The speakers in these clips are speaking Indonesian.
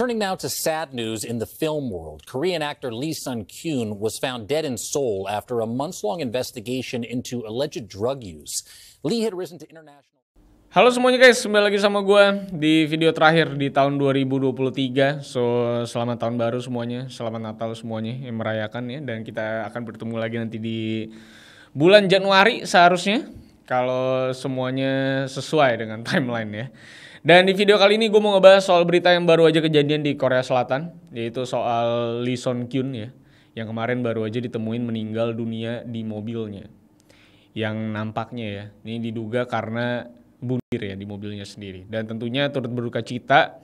Turning now to sad news in the film world. Korean actor Lee Sun-kyun was found dead in Seoul after a months-long investigation into alleged drug use. Lee had risen to international... Halo semuanya guys, kembali lagi sama gue di video terakhir di tahun 2023. So, selamat tahun baru semuanya, selamat Natal semuanya yang merayakan ya. Dan kita akan bertemu lagi nanti di bulan Januari seharusnya, kalau semuanya sesuai dengan timeline ya. Dan di video kali ini gue mau ngebahas soal berita yang baru aja kejadian di Korea Selatan, yaitu soal Lee Sun-kyun ya, yang kemarin baru aja ditemuin meninggal dunia di mobilnya. Yang nampaknya ya, ini diduga karena bunuh diri ya di mobilnya sendiri. Dan tentunya turut berduka cita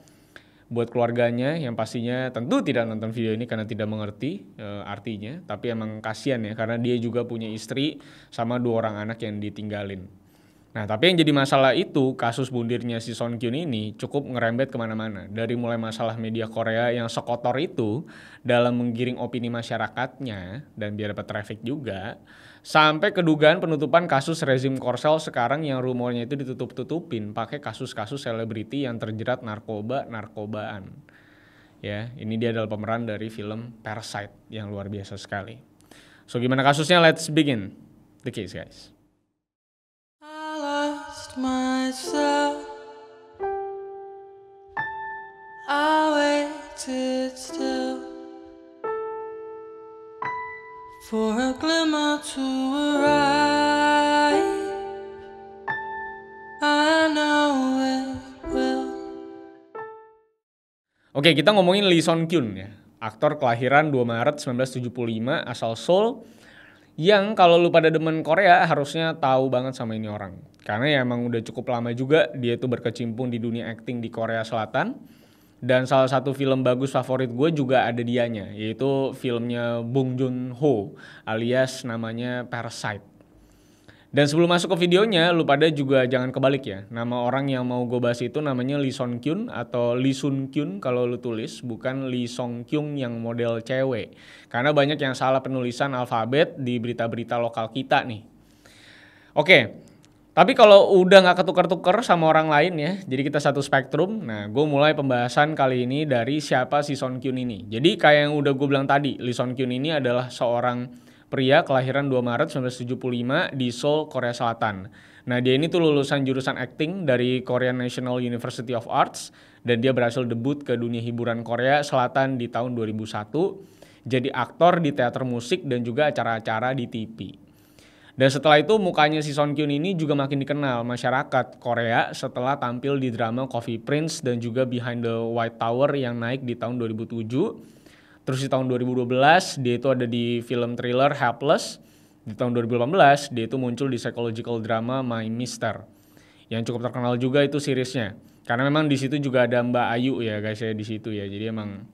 buat keluarganya yang pastinya tentu tidak nonton video ini karena tidak mengerti artinya. Tapi emang kasihan ya, karena dia juga punya istri sama 2 orang anak yang ditinggalin. Nah, tapi yang jadi masalah itu, kasus bundirnya si Sun-kyun ini cukup ngerembet kemana-mana. Dari mulai masalah media Korea yang sekotor itu dalam menggiring opini masyarakatnya, dan biar dapat traffic juga, sampai kedugaan penutupan kasus rezim Korsel sekarang yang rumornya itu ditutup-tutupin pakai kasus-kasus selebriti yang terjerat narkobaan. Ya, ini dia adalah pemeran dari film Parasite yang luar biasa sekali. So, gimana kasusnya? Let's begin the case, guys. Myself, I waited still for a glimmer to arrive. I know it will. Oke, kita ngomongin Lee Sun-kyun ya, aktor kelahiran 2 Maret 1975 asal Seoul, yang kalau lu pada demen Korea harusnya tahu banget sama ini orang. Karena ya emang udah cukup lama juga dia tuh berkecimpung di dunia acting di Korea Selatan. Dan salah satu film bagus favorit gue juga ada dianya, yaitu filmnya Bong Joon-ho alias namanya Parasite. Dan sebelum masuk ke videonya, lu pada juga jangan kebalik ya. Nama orang yang mau gue bahas itu namanya Lee Sun-kyun atau Lee Sun-kyun kalau lu tulis, bukan Lee Song-kyung yang model cewek. Karena banyak yang salah penulisan alfabet di berita-berita lokal kita nih. Oke, tapi kalau udah gak ketukar-tukar sama orang lain ya, jadi kita satu spektrum. Nah, gue mulai pembahasan kali ini dari siapa si Sun-kyun ini. Jadi kayak yang udah gue bilang tadi, Lee Sun-kyun ini adalah seorang pria kelahiran 2 Maret 1975 di Seoul, Korea Selatan. Nah, dia ini tuh lulusan jurusan acting dari Korean National University of Arts, dan dia berhasil debut ke dunia hiburan Korea Selatan di tahun 2001, jadi aktor di teater musik dan juga acara-acara di TV. Dan setelah itu mukanya si Sun-kyun ini juga makin dikenal masyarakat Korea setelah tampil di drama Coffee Prince dan juga Behind the White Tower yang naik di tahun 2007. Terus di tahun 2012 dia itu ada di film thriller Helpless. Di tahun 2018 dia itu muncul di psychological drama My Mister, yang cukup terkenal juga itu seriesnya. Karena memang di situ juga ada Mbak Ayu ya guys ya di situ ya. Jadi emang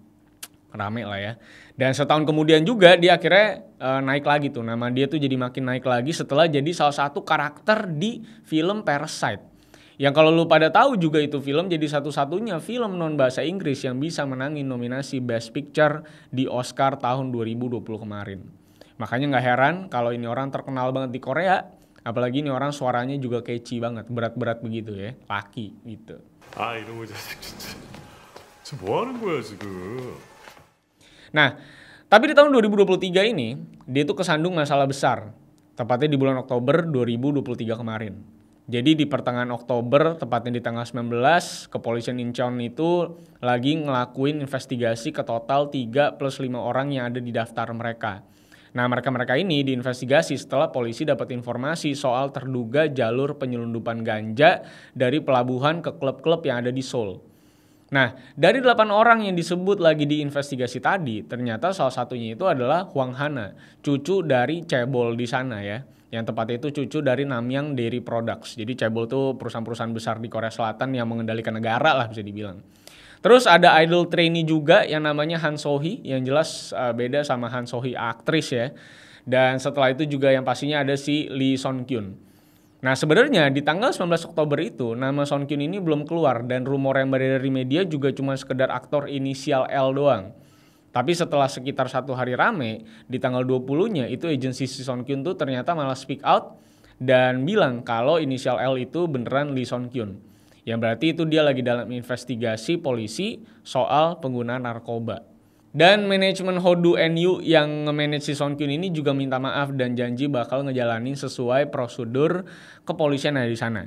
rame lah ya. Dan setahun kemudian juga dia akhirnya naik lagi tuh. Nama dia tuh jadi makin naik lagi setelah jadi salah satu karakter di film Parasite. Yang kalau lu pada tahu juga itu film jadi satu-satunya film non bahasa Inggris yang bisa menangin nominasi Best Picture di Oscar tahun 2020 kemarin. Makanya gak heran kalau ini orang terkenal banget di Korea, apalagi ini orang suaranya juga catchy banget, berat-berat begitu ya, laki gitu. 이런 거 진짜 뭐 하는 거야 지금. Nah, tapi di tahun 2023 ini dia tuh kesandung masalah besar, tepatnya di bulan Oktober 2023 kemarin. Jadi di pertengahan Oktober, tepatnya di tanggal 19, kepolisian Incheon itu lagi ngelakuin investigasi ke total 3 plus 5 orang yang ada di daftar mereka. Nah, mereka-mereka ini diinvestigasi setelah polisi dapat informasi soal terduga jalur penyelundupan ganja dari pelabuhan ke klub-klub yang ada di Seoul. Nah, dari 8 orang yang disebut lagi diinvestigasi tadi, ternyata salah satunya itu adalah Hwang Hana, cucu dari cebol di sana ya. Yang tepatnya itu cucu dari Namyang Dairy Products. Jadi cebol itu perusahaan-perusahaan besar di Korea Selatan yang mengendalikan negara lah bisa dibilang. Terus ada idol trainee juga yang namanya Han So-hee, yang jelas beda sama Han So-hee aktris ya. Dan setelah itu juga yang pastinya ada si Lee Sun-kyun. Nah, sebenarnya di tanggal 19 Oktober itu nama Sun-kyun ini belum keluar, dan rumor yang beredar di media juga cuma sekedar aktor inisial L doang. Tapi setelah sekitar 1 hari rame, di tanggal 20-nya itu agensi si Sun-kyun tuh ternyata malah speak out dan bilang kalau inisial L itu beneran Lee Sun-kyun. Yang berarti itu dia lagi dalam investigasi polisi soal penggunaan narkoba. Dan manajemen Hodu NU yang nge-manage si Son Kyun ini juga minta maaf dan janji bakal ngejalanin sesuai prosedur kepolisian yang ada di sana.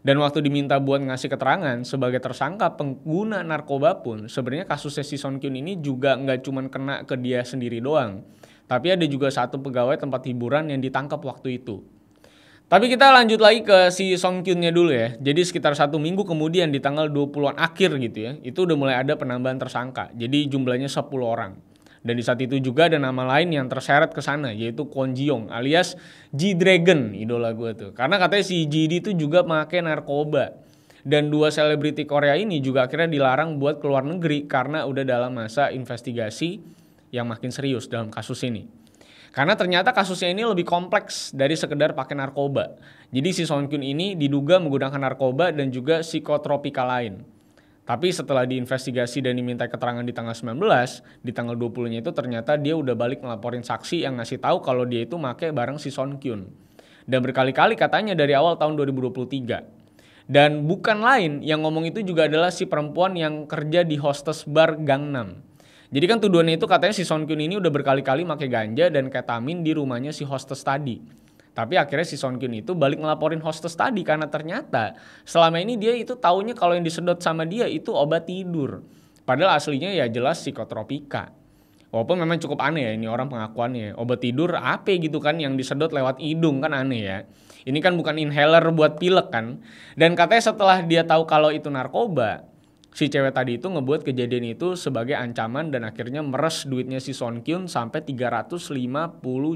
Dan waktu diminta buat ngasih keterangan sebagai tersangka pengguna narkoba pun, sebenarnya kasusnya si Son Kyun ini juga nggak cuma kena ke dia sendiri doang. Tapi ada juga satu pegawai tempat hiburan yang ditangkap waktu itu. Tapi kita lanjut lagi ke si Son Kyun-nya dulu ya. Jadi sekitar 1 minggu kemudian di tanggal 20-an akhir gitu ya, itu udah mulai ada penambahan tersangka. Jadi jumlahnya 10 orang. Dan di saat itu juga ada nama lain yang terseret ke sana, yaitu Kwon Ji Yong alias G-Dragon, idola gue tuh. Karena katanya si GD itu juga pakai narkoba. Dan 2 selebriti Korea ini juga akhirnya dilarang buat keluar negeri karena udah dalam masa investigasi yang makin serius dalam kasus ini. Karena ternyata kasusnya ini lebih kompleks dari sekedar pakai narkoba. Jadi si Son Kyun ini diduga menggunakan narkoba dan juga psikotropika lain. Tapi setelah diinvestigasi dan diminta keterangan di tanggal 19, di tanggal 20-nya itu ternyata dia udah balik ngelaporin saksi yang ngasih tahu kalau dia itu make bareng si Son Kyun. Dan berkali-kali katanya dari awal tahun 2023. Dan bukan lain yang ngomong itu juga adalah si perempuan yang kerja di hostess bar Gangnam. Jadi kan tuduhannya itu katanya si Son Kyun ini udah berkali-kali pakai ganja dan ketamin di rumahnya si hostess tadi. Tapi akhirnya si Son Kyun itu balik ngelaporin hostess tadi karena ternyata selama ini dia itu taunya kalau yang disedot sama dia itu obat tidur. Padahal aslinya ya jelas psikotropika. Walaupun memang cukup aneh ya ini orang pengakuannya. Obat tidur apa gitu kan yang disedot lewat hidung kan aneh ya. Ini kan bukan inhaler buat pilek kan. Dan katanya setelah dia tahu kalau itu narkoba, si cewek tadi itu ngebuat kejadian itu sebagai ancaman dan akhirnya meres duitnya si Son Kyun sampai 350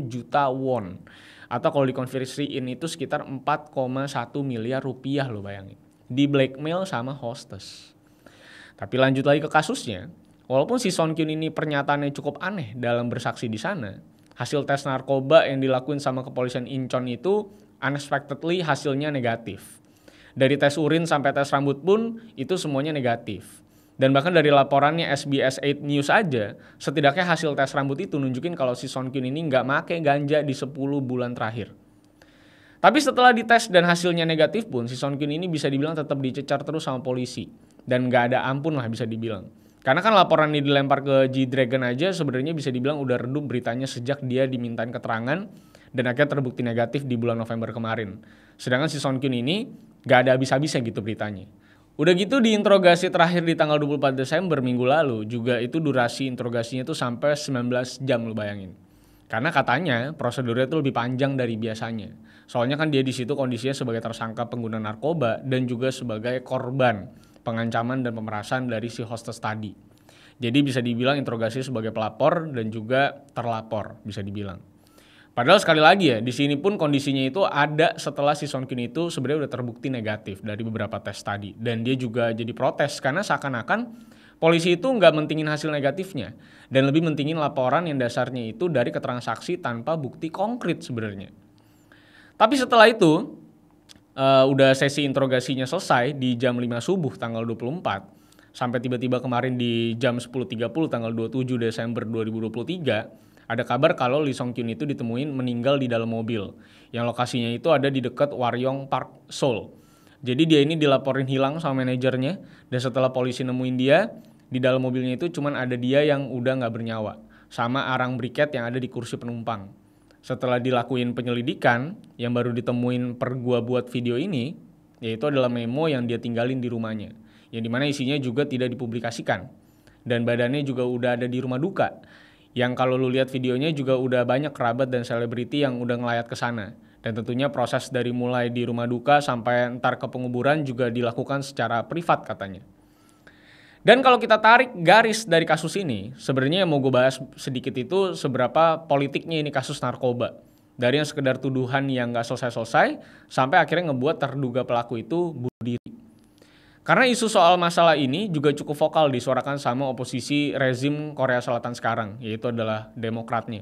juta won. Atau kalau dikonversiin itu sekitar 4,1 miliar rupiah lo bayangin. Di blackmail sama hostess. Tapi lanjut lagi ke kasusnya. Walaupun si Son Kyun ini pernyataannya cukup aneh dalam bersaksi di sana, hasil tes narkoba yang dilakuin sama kepolisian Incheon itu unexpectedly hasilnya negatif. Dari tes urin sampai tes rambut pun itu semuanya negatif. Dan bahkan dari laporannya SBS 8 News aja, setidaknya hasil tes rambut itu nunjukin kalau si Son Kyun ini nggak make ganja di 10 bulan terakhir. Tapi setelah dites dan hasilnya negatif pun, si Son Kyun ini bisa dibilang tetap dicecar terus sama polisi. Dan nggak ada ampun lah bisa dibilang. Karena kan laporan ini dilempar ke G-Dragon aja sebenarnya bisa dibilang udah redup beritanya sejak dia dimintain keterangan dan akhirnya terbukti negatif di bulan November kemarin. Sedangkan si Son Kyun ini nggak ada habis-habisnya gitu beritanya. Udah gitu di interogasi terakhir di tanggal 24 Desember minggu lalu juga itu durasi interogasinya tuh sampai 19 jam lu bayangin. Karena katanya prosedurnya tuh lebih panjang dari biasanya. Soalnya kan dia di situ kondisinya sebagai tersangka pengguna narkoba dan juga sebagai korban pengancaman dan pemerasan dari si hostess tadi. Jadi bisa dibilang interogasi sebagai pelapor dan juga terlapor bisa dibilang. Padahal sekali lagi ya, di sini pun kondisinya itu ada setelah si Son Kyun itu sebenarnya udah terbukti negatif dari beberapa tes tadi. Dan dia juga jadi protes karena seakan-akan polisi itu nggak mentingin hasil negatifnya. Dan lebih mentingin laporan yang dasarnya itu dari keterangan saksi tanpa bukti konkret sebenarnya. Tapi setelah itu, udah sesi interogasinya selesai di jam 5 subuh tanggal 24. Sampai tiba-tiba kemarin di jam 10.30 tanggal 27 Desember 2023. Ada kabar kalau Lee Song Kyun itu ditemuin meninggal di dalam mobil. Yang lokasinya itu ada di dekat Waryong Park, Seoul. Jadi dia ini dilaporin hilang sama manajernya. Dan setelah polisi nemuin dia, di dalam mobilnya itu cuman ada dia yang udah gak bernyawa. Sama arang briket yang ada di kursi penumpang. Setelah dilakuin penyelidikan, yang baru ditemuin per gua buat video ini, yaitu adalah memo yang dia tinggalin di rumahnya. Yang dimana isinya juga tidak dipublikasikan. Dan badannya juga udah ada di rumah duka. Yang kalau lu lihat videonya juga udah banyak kerabat dan selebriti yang udah ngelayat ke sana. Dan tentunya proses dari mulai di rumah duka sampai ntar ke penguburan juga dilakukan secara privat katanya. Dan kalau kita tarik garis dari kasus ini, sebenarnya yang mau gue bahas sedikit itu seberapa politiknya ini kasus narkoba. Dari yang sekedar tuduhan yang gak selesai-selesai, sampai akhirnya ngebuat terduga pelaku itu bunuh diri. Karena isu soal masalah ini juga cukup vokal disuarakan sama oposisi rezim Korea Selatan sekarang, yaitu adalah Demokratnya.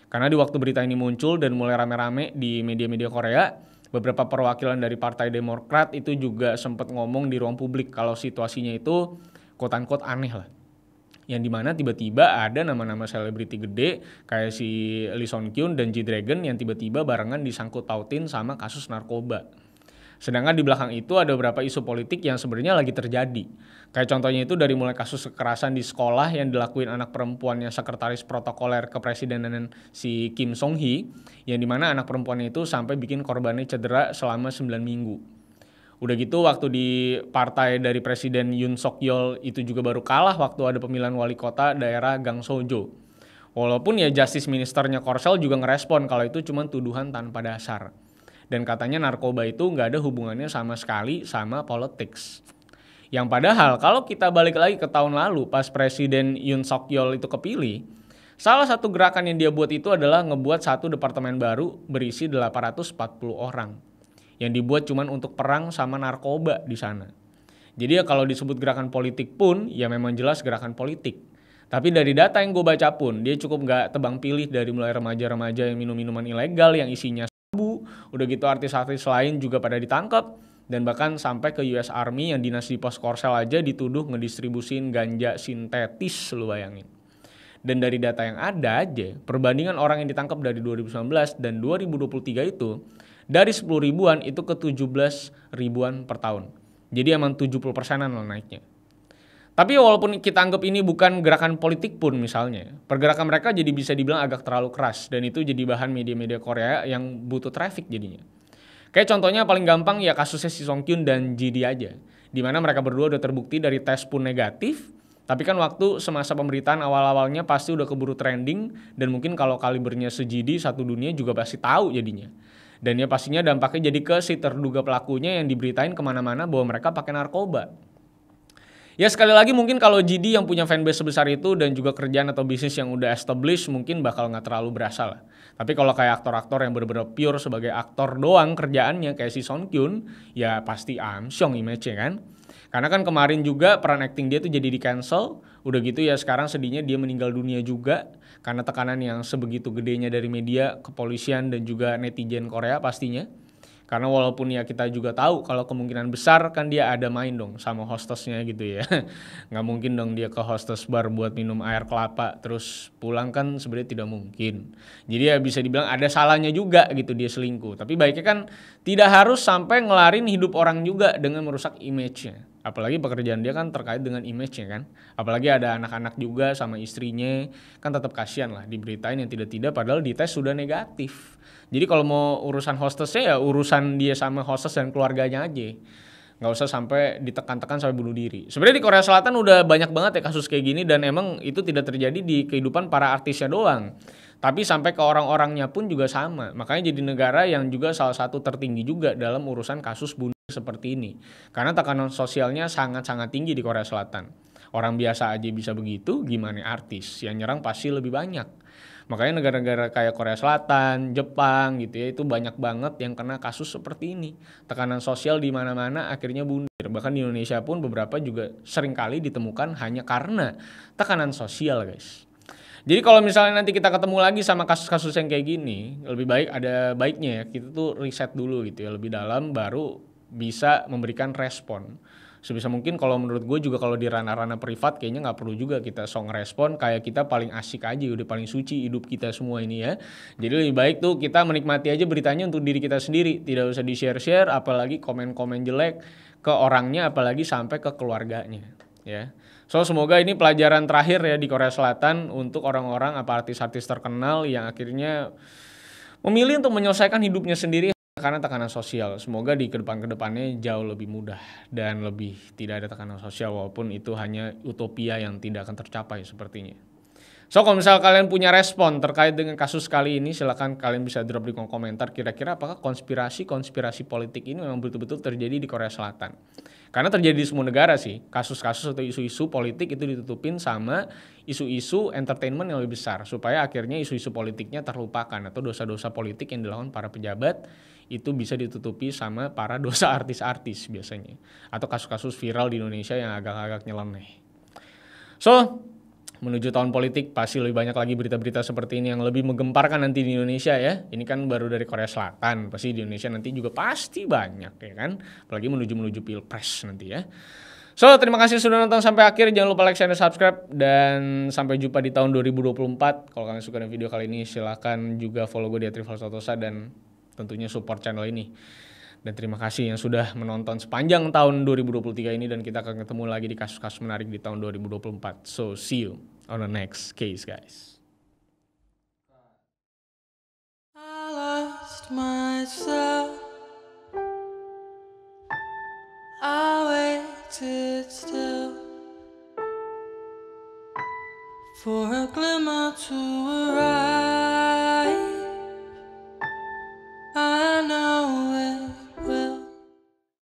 Karena di waktu berita ini muncul dan mulai rame-rame di media-media Korea, beberapa perwakilan dari Partai Demokrat itu juga sempat ngomong di ruang publik kalau situasinya itu quote-unquote aneh lah. Yang dimana tiba-tiba ada nama-nama selebriti gede kayak si Lee Son Kyun dan G-Dragon yang tiba-tiba barengan disangkut pautin sama kasus narkoba. Sedangkan di belakang itu ada beberapa isu politik yang sebenarnya lagi terjadi. Kayak contohnya itu dari mulai kasus kekerasan di sekolah yang dilakuin anak perempuannya sekretaris protokoler kepresidenan si Kim Song Hee, yang dimana anak perempuannya itu sampai bikin korbannya cedera selama 9 minggu. Udah gitu waktu di partai dari Presiden Yoon Suk Yeol itu juga baru kalah waktu ada pemilihan wali kota daerah Gangseojo. Walaupun ya Justice Ministernya Korsel juga ngerespon kalau itu cuma tuduhan tanpa dasar. Dan katanya narkoba itu nggak ada hubungannya sama sekali sama politics. Yang padahal kalau kita balik lagi ke tahun lalu pas Presiden Yoon Suk Yeol itu kepilih, salah satu gerakan yang dia buat itu adalah ngebuat satu departemen baru berisi 840 orang. Yang dibuat cuman untuk perang sama narkoba di sana. Jadi ya kalau disebut gerakan politik pun ya memang jelas gerakan politik. Tapi dari data yang gue baca pun dia cukup nggak tebang pilih dari mulai remaja-remaja yang minum minuman ilegal yang isinya udah gitu artis-artis lain juga pada ditangkap, dan bahkan sampai ke US Army yang dinas di pos Korsel aja dituduh ngedistribusin ganja sintetis, lu bayangin. Dan dari data yang ada aja, perbandingan orang yang ditangkap dari 2019 dan 2023 itu dari 10 ribuan itu ke 17 ribuan per tahun. Jadi emang 70%-an lah naiknya. Tapi walaupun kita anggap ini bukan gerakan politik pun misalnya, pergerakan mereka jadi bisa dibilang agak terlalu keras, dan itu jadi bahan media-media Korea yang butuh traffic jadinya. Kayak contohnya paling gampang ya kasusnya si Song Kyun dan GD aja, di mana mereka berdua udah terbukti dari tes pun negatif, tapi kan waktu semasa pemberitaan awal-awalnya pasti udah keburu trending, dan mungkin kalau kalibernya se-GD satu dunia juga pasti tahu jadinya. Dan ya pastinya dampaknya jadi ke si terduga pelakunya yang diberitain kemana-mana bahwa mereka pakai narkoba. Ya sekali lagi mungkin kalau GD yang punya fanbase sebesar itu dan juga kerjaan atau bisnis yang udah established mungkin bakal nggak terlalu berasa lah. Tapi kalau kayak aktor-aktor yang bener-bener pure sebagai aktor doang kerjaannya kayak si Song Kyun, ya pasti amsyong image-nya kan. Karena kan kemarin juga peran acting dia tuh jadi di cancel, udah gitu ya sekarang sedihnya dia meninggal dunia juga karena tekanan yang sebegitu gedenya dari media, kepolisian dan juga netizen Korea pastinya. Karena walaupun ya kita juga tahu kalau kemungkinan besar kan dia ada main dong sama hostesnya gitu ya. Nggak mungkin dong dia ke hostess bar buat minum air kelapa terus pulang, kan sebenarnya tidak mungkin. Jadi ya bisa dibilang ada salahnya juga gitu dia selingkuh. Tapi baiknya kan tidak harus sampai ngelarin hidup orang juga dengan merusak image-nya. Apalagi pekerjaan dia kan terkait dengan image-nya kan. Apalagi ada anak-anak juga sama istrinya, kan tetap kasihan lah diberitain yang tidak-tidak padahal di tes sudah negatif. Jadi kalau mau urusan hostesnya ya urusan dia sama hostess dan keluarganya aja. Nggak usah sampai ditekan-tekan sampai bunuh diri. Sebenarnya di Korea Selatan udah banyak banget ya kasus kayak gini, dan emang itu tidak terjadi di kehidupan para artisnya doang. Tapi sampai ke orang-orangnya pun juga sama. Makanya jadi negara yang juga salah satu tertinggi juga dalam urusan kasus bunuh seperti ini. Karena tekanan sosialnya sangat-sangat tinggi di Korea Selatan. Orang biasa aja bisa begitu, gimana artis? Yang nyerang pasti lebih banyak. Makanya negara-negara kayak Korea Selatan, Jepang gitu ya, itu banyak banget yang kena kasus seperti ini. Tekanan sosial di mana-mana akhirnya bunuh. Bahkan di Indonesia pun beberapa juga seringkali ditemukan hanya karena tekanan sosial, guys. Jadi kalau misalnya nanti kita ketemu lagi sama kasus-kasus yang kayak gini, lebih baik ada baiknya ya kita tuh riset dulu gitu ya, lebih dalam baru bisa memberikan respon. Sebisa mungkin kalau menurut gue juga kalau di ranah-ranah privat kayaknya nggak perlu juga kita song respon, kayak kita paling asik aja, udah paling suci hidup kita semua ini ya. Jadi lebih baik tuh kita menikmati aja beritanya untuk diri kita sendiri, tidak usah di-share-share, apalagi komen-komen jelek ke orangnya, apalagi sampai ke keluarganya ya. So semoga ini pelajaran terakhir ya di Korea Selatan untuk orang-orang apa artis-artis terkenal yang akhirnya memilih untuk menyelesaikan hidupnya sendiri karena tekanan sosial. Semoga di kedepannya jauh lebih mudah dan lebih tidak ada tekanan sosial, walaupun itu hanya utopia yang tidak akan tercapai sepertinya. So kalau misal kalian punya respon terkait dengan kasus kali ini, silakan kalian bisa drop di kolom komentar kira-kira apakah konspirasi politik ini memang betul-betul terjadi di Korea Selatan. Karena terjadi di semua negara sih, kasus-kasus atau isu-isu politik itu ditutupin sama isu-isu entertainment yang lebih besar, supaya akhirnya isu-isu politiknya terlupakan atau dosa-dosa politik yang dilakukan para pejabat itu bisa ditutupi sama para dosa artis-artis biasanya. Atau kasus-kasus viral di Indonesia yang agak-agak nyeleneh. So, menuju tahun politik pasti lebih banyak lagi berita-berita seperti ini yang lebih menggemparkan nanti di Indonesia ya. Ini kan baru dari Korea Selatan, pasti di Indonesia nanti juga pasti banyak ya kan. Apalagi menuju Pilpres nanti ya. So, terima kasih sudah nonton sampai akhir. Jangan lupa like, share, dan subscribe. Dan sampai jumpa di tahun 2024. Kalau kalian suka dengan video kali ini, silahkan juga follow gue di @rivalsatosa dan tentunya support channel ini. Dan terima kasih yang sudah menonton sepanjang tahun 2023 ini, dan kita akan ketemu lagi di kasus-kasus menarik di tahun 2024. So see you on the next case, guys. I lost myself. I waited still for a glimmer to arrive.